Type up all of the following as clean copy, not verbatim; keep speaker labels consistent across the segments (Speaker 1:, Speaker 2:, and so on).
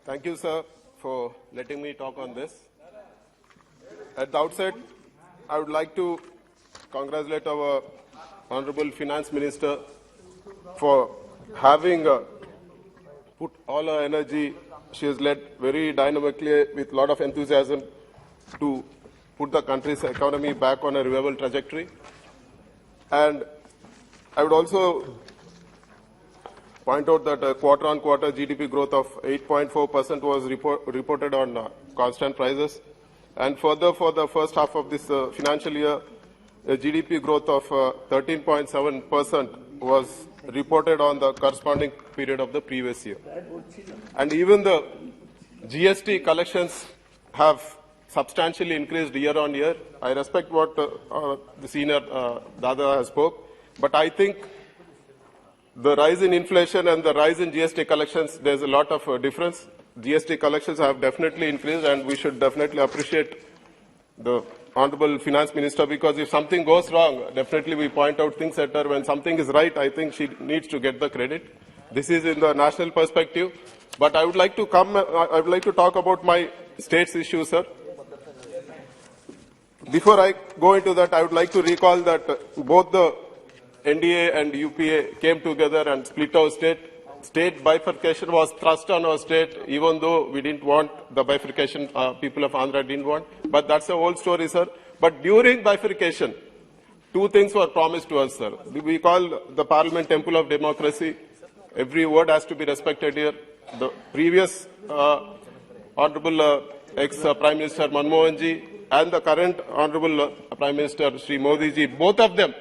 Speaker 1: Thank you, sir, for letting me talk on this. At the outset, I would like to congratulate our Honorable Finance Minister for having put all her energy. She has led very dynamically with a lot of enthusiasm to put the country's economy back on a revival trajectory. And I would also point out that quarter-on-quarter GDP growth of 8.4% was reported on constant prices. And further, for the first half of this financial year, a GDP growth of 13.7% was reported on the corresponding period of the previous year. And even the GST collections have substantially increased year on year. I respect what the senior Dada has spoke, but I think the rise in inflation and the rise in GST collections, there's a lot of difference. GST collections have definitely increased, and we should definitely appreciate the Honorable Finance Minister, because if something goes wrong, definitely we point out things at her. When something is right, I think she needs to get the credit. This is in the national perspective. But I would like to talk about my state's issue, sir. Before I go into that, I would like to recall that both the NDA and UPA came together and split our state. State bifurcation was thrust on our state, even though we didn't want the bifurcation, people of Andhra didn't want. But that's a whole story, sir. But during bifurcation, two things were promised to us, sir. We call the Parliament Temple of Democracy. Every word has to be respected here. The previous Honorable ex-Prime Minister Manmohan ji and the current Honorable Prime Minister Shri Modi ji, both of them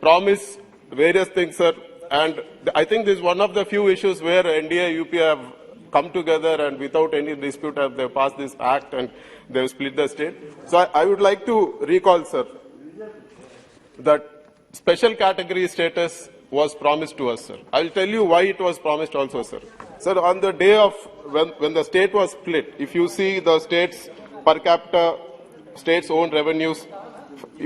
Speaker 1: promise various things, sir. And I think this is one of the few issues where NDA, UPA have come together and without any dispute have they passed this act and they have split the state. So I would like to recall, sir, that special category status was promised to us, sir. I will tell you why it was promised also, sir. Sir, on the day of when the state was split, if you see the state's per capita, state's own revenues,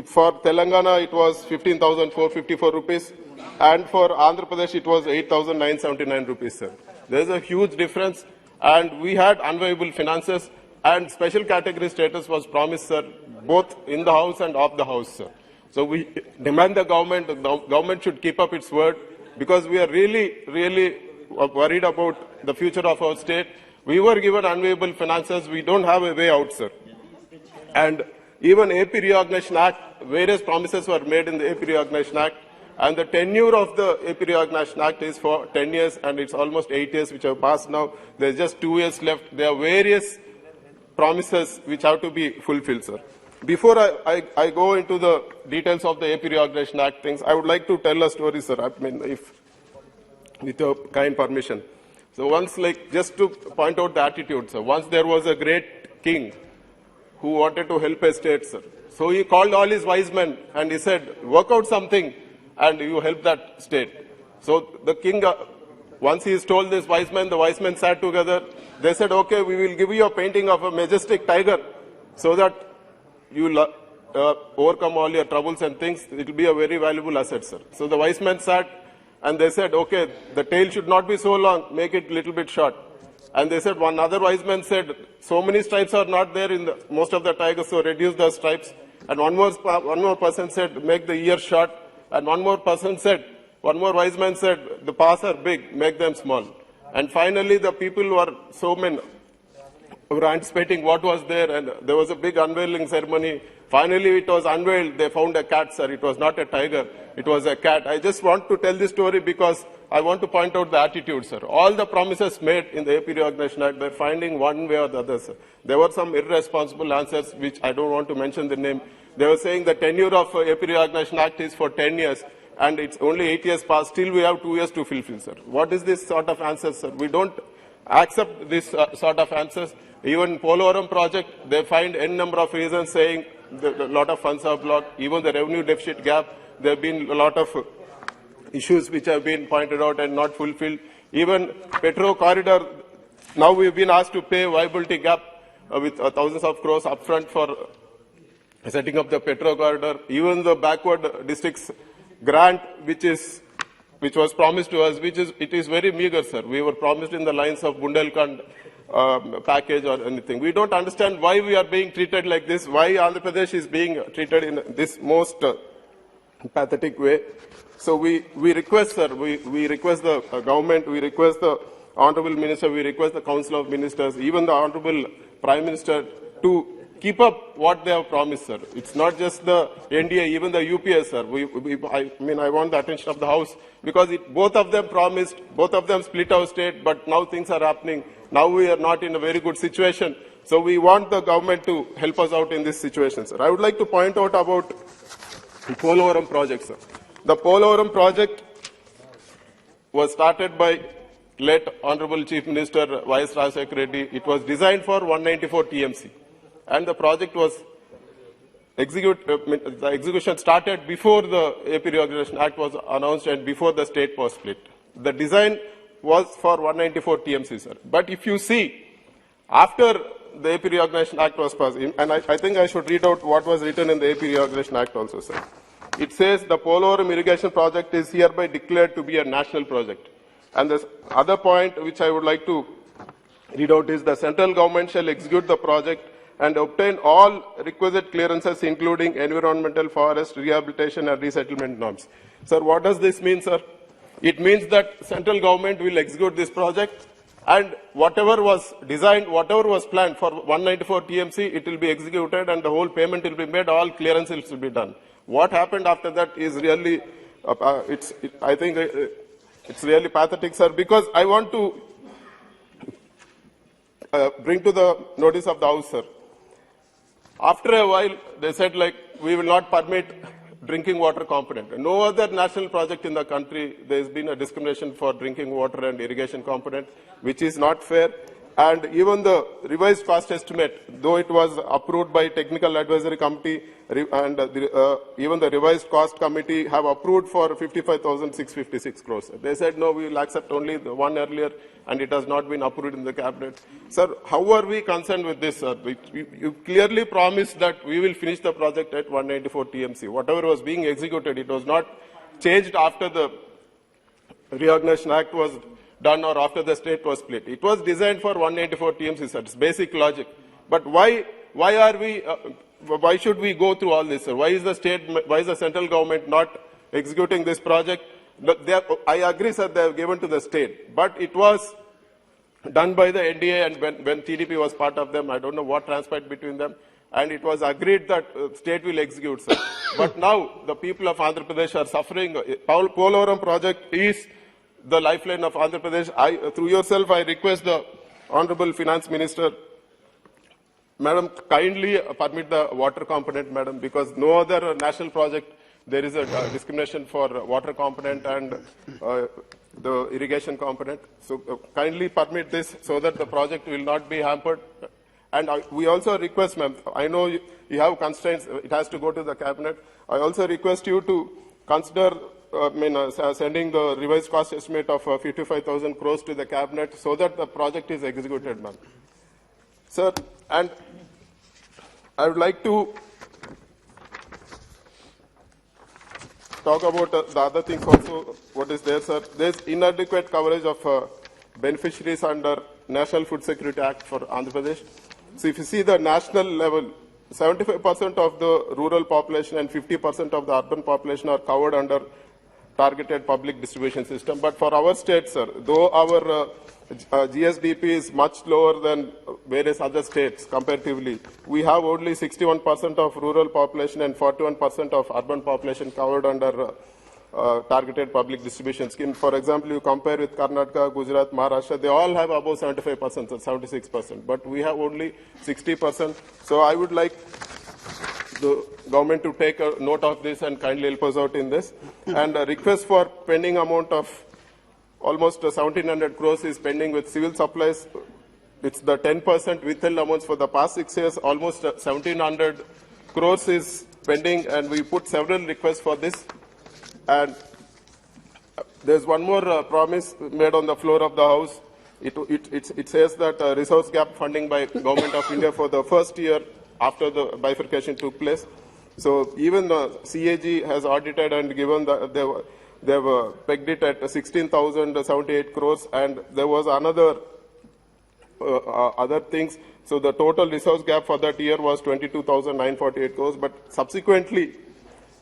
Speaker 1: for Telangana it was 15,454 rupees. And for Andhra Pradesh, it was 8,979 rupees, sir. There is a huge difference, and we had unviable finances, and special category status was promised, sir, both in the house and off the house, sir. So we demand the government should keep up its word, because we are really worried about the future of our state. We were given unviable finances. We don't have a way out, sir. And even AP Reorganization Act, various promises were made in the AP Reorganization Act. And the tenure of the AP Reorganization Act is for 10 years, and it's almost 8 years which have passed now. There's just 2 years left. There are various promises which have to be fulfilled, sir. Before I go into the details of the AP Reorganization Act things, I would like to tell a story, sir, I mean, if with your kind permission. So once, just to point out the attitude, sir, once there was a great king who wanted to help a state, sir. So he called all his wise men and he said, work out something and you help that state. So the king, once he told this wise men, the wise men sat together. They said, okay, we will give you a painting of a majestic tiger so that you will overcome all your troubles and things. It will be a very valuable asset, sir. So the wise men sat and they said, okay, the tail should not be so long, make it a little bit short. And they said, one other wise man said, so many stripes are not there in most of the tigers, so reduce the stripes. And one more person said, make the ears short. And one more wise man said, the paws are big, make them small. And finally, the people were were anticipating what was there, and there was a big unveiling ceremony. Finally, it was unveiled. They found a cat, sir. It was not a tiger. It was a cat. I just want to tell this story because I want to point out the attitude, sir. All the promises made in the AP Reorganization Act, they're finding one way or the other, sir. There were some irresponsible answers, which I don't want to mention the name. They were saying the tenure of AP Reorganization Act is for 10 years, and it's only 8 years past. Still, we have 2 years to fulfill, sir. What is this sort of answers, sir? We don't accept this sort of answers. Even Polavaram project, they find n number of reasons saying a lot of funds are blocked. Even the revenue deficit gap, there have been a lot of issues which have been pointed out and not fulfilled. Even Petro corridor, now we've been asked to pay viability gap with thousands of crores upfront for setting up the Petro corridor. Even the backward districts grant, which was promised to us, it is very meager, sir. We were promised in the lines of Bundelkhand package or anything. We don't understand why we are being treated like this, why Andhra Pradesh is being treated in this most pathetic way. So we request, sir, we request the government, we request the Honorable Minister, we request the Council of Ministers, even the Honorable Prime Minister to keep up what they have promised, sir. It's not just the NDA, even the UPS, sir. I want the attention of the House because both of them promised, both of them split our state, but now things are happening. Now we are not in a very good situation. So we want the government to help us out in this situation, sir. I would like to point out about the Polavaram project, sir. The Polavaram project was started by late Honorable Chief Minister Y.S. Rajashekhar Reddy. It was designed for 194 TMC. And the project was the execution started before the AP Reorganization Act was announced and before the state was split. The design was for 194 TMC, sir. But if you see, after the AP Reorganization Act was passed, and I think I should read out what was written in the AP Reorganization Act also, sir. It says the Polavaram irrigation project is hereby declared to be a national project. And the other point which I would like to read out is the central government shall execute the project and obtain all requisite clearances including environmental, forest, rehabilitation and resettlement norms. Sir, what does this mean, sir? It means that central government will execute this project and whatever was designed, whatever was planned for 194 TMC, it will be executed and the whole payment will be made, all clearances will be done. What happened after that is really, I think it's really pathetic, sir, because I want to bring to the notice of the House, sir. After a while, they said, like, we will not permit drinking water component. No other national project in the country, there has been a discrimination for drinking water and irrigation component, which is not fair. And even the revised cost estimate, though it was approved by Technical Advisory Committee, and even the revised cost committee have approved for 55,656 crores. They said, no, we will accept only the one earlier, and it has not been approved in the cabinet. Sir, how are we concerned with this, sir? You clearly promised that we will finish the project at 194 TMC. Whatever was being executed, it was not changed after the Reorganization Act was done or after the state was split. It was designed for 194 TMC, sir. It's basic logic. But why should we go through all this, sir? Why is the central government not executing this project? I agree, sir, they have given to the state, but it was done by the NDA, and when TDP was part of them, I don't know what transpired between them, and it was agreed that state will execute, sir. But now the people of Andhra Pradesh are suffering. Polavaram project is the lifeline of Andhra Pradesh. Through yourself, I request the Honorable Finance Minister, Madam, kindly permit the water component, Madam, because no other national project there is a discrimination for water component and the irrigation component. So kindly permit this so that the project will not be hampered. And we also request, ma'am, I know you have constraints, it has to go to the cabinet. I also request you to consider sending the revised cost estimate of 55,000 crores to the cabinet so that the project is executed, ma'am. Sir, and I would like to talk about the other things also, what is there, sir. There is inadequate coverage of beneficiaries under National Food Security Act for Andhra Pradesh. So if you see the national level, 75% of the rural population and 50% of the urban population are covered under targeted public distribution system. But for our state, sir, though our GSDP is much lower than various other states comparatively, we have only 61% of rural population and 41% of urban population covered under targeted public distribution scheme. For example, you compare with Karnataka, Gujarat, Maharashtra, they all have above 75% or 76%, but we have only 60%. So I would like the government to take a note of this and kindly help us out in this. And a request for pending amount of almost 1,700 crores is pending with civil supplies. It's the 10% withheld amounts for the past 6 years. Almost 1,700 crores is pending, and we put several requests for this. And there's one more promise made on the floor of the House. It says that resource gap funding by Government of India for the first year after the bifurcation took place. So even the CAG has audited and given the they've pegged it at 16,078 crores, and there was another other things. So the total resource gap for that year was 22,948 crores. But subsequently,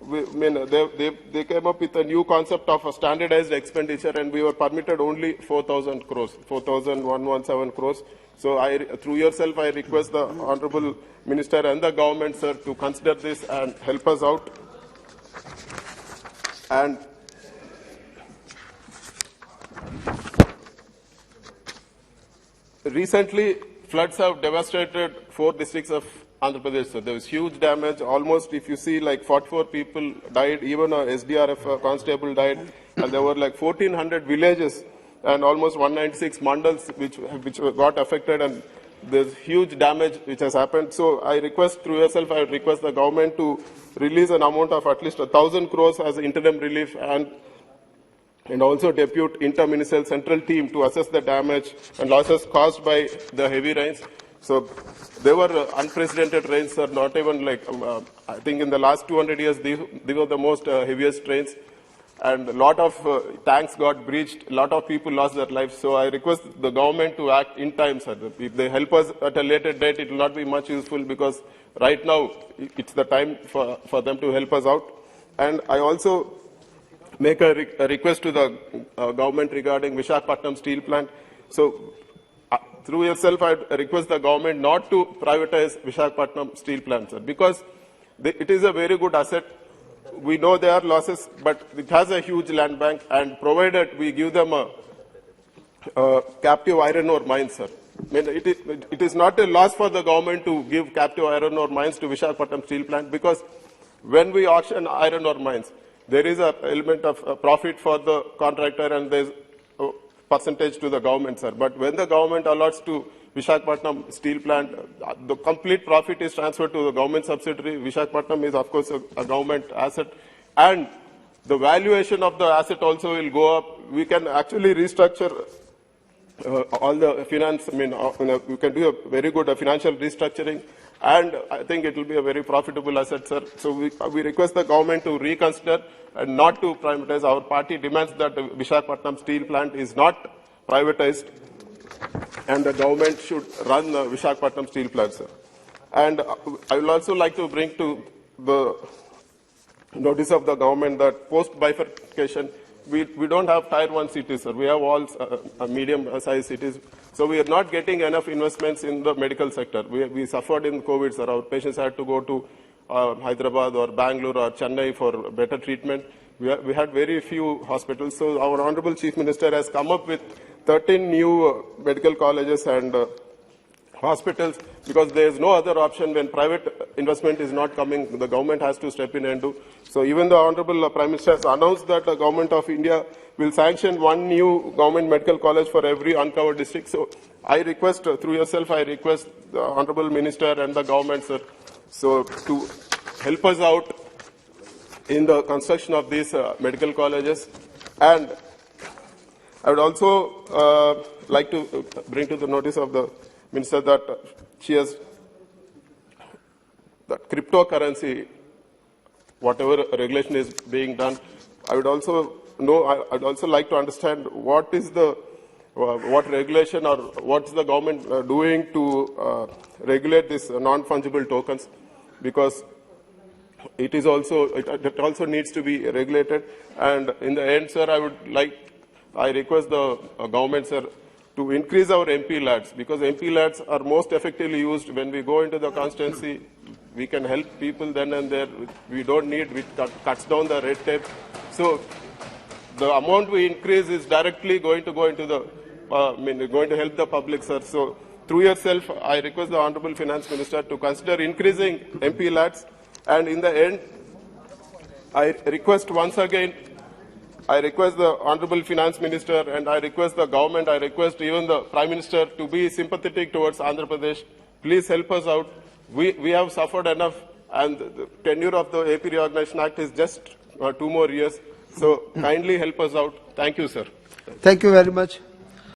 Speaker 1: they came up with a new concept of a standardized expenditure, and we were permitted only 4,000 crores, 4,117 crores. So through yourself, I request the Honorable Minister and the government, sir, to consider this and help us out. And recently, floods have devastated 4 districts of Andhra Pradesh. So there was huge damage. Almost, if you see, like 44 people died. Even a SDRF constable died. And there were like 1,400 villages and almost 196 mandals which got affected. And there's huge damage which has happened. So I request, through yourself, I request the government to release an amount of at least 1,000 crores as interim relief, and also depute interministerial central team to assess the damage and losses caused by the heavy rains. So there were unprecedented rains, sir, not even like, I think in the last 200 years, these were the most heaviest rains. And a lot of tanks got breached, a lot of people lost their lives. So I request the government to act in time, sir. If they help us at a later date, it will not be much useful, because right now it's the time for them to help us out. And I also make a request to the government regarding Visakhapatnam steel plant. So through yourself, I request the government not to privatize Visakhapatnam steel plant, sir, because it is a very good asset. We know there are losses, but it has a huge land bank, and provided we give them a captive iron ore mine, sir. I mean, it is not a loss for the government to give captive iron ore mines to Visakhapatnam steel plant, because when we auction iron ore mines, there is an element of profit for the contractor and there is a percentage to the government, sir. But when the government allots to Visakhapatnam steel plant, the complete profit is transferred to the government subsidiary. Visakhapatnam is, of course, a government asset. And the valuation of the asset also will go up. We can actually restructure all the finance. I mean, we can do a very good financial restructuring. And I think it will be a very profitable asset, sir. So we request the government to reconsider and not to privatize. Our party demands that the Visakhapatnam steel plant is not privatized, and the government should run the Visakhapatnam steel plant, sir. And I will also like to bring to the notice of the government that post-bifurcation, we don't have tier 1 cities, sir. We have all medium-sized cities. So we are not getting enough investments in the medical sector. We suffered in COVID, sir. Our patients had to go to Hyderabad or Bangalore or Chennai for better treatment. We had very few hospitals. So our Honorable Chief Minister has come up with 13 new medical colleges and hospitals, because there is no other option. When private investment is not coming, the government has to step in and do. So even the Honorable Prime Minister has announced that the Government of India will sanction 1 new government medical college for every uncovered district. So I request, through yourself, I request the Honorable Minister and the government, sir, so to help us out in the construction of these medical colleges. And I would also like to bring to the notice of the Minister that she has that cryptocurrency, whatever regulation is being done. I would also know. I'd also like to understand what is the what regulation or what's the government doing to regulate these non-fungible tokens, because it is also it also needs to be regulated. And in the end, sir, I request the government, sir, to increase our MP lads, because MP lads are most effectively used when we go into the constituency. We can help people then and there. We don't need, it cuts down the red tape. So the amount we increase is directly going to go into the, going to help the public, sir. So through yourself, I request the Honorable Finance Minister to consider increasing MP lads. And in the end, I request once again, I request the Honorable Finance Minister and I request the government, I request even the Prime Minister to be sympathetic towards Andhra Pradesh. Please help us out. We have suffered enough, and the tenure of the AP Reorganization Act is just 2 more years. So kindly help us out. Thank you, sir.
Speaker 2: Thank you very much.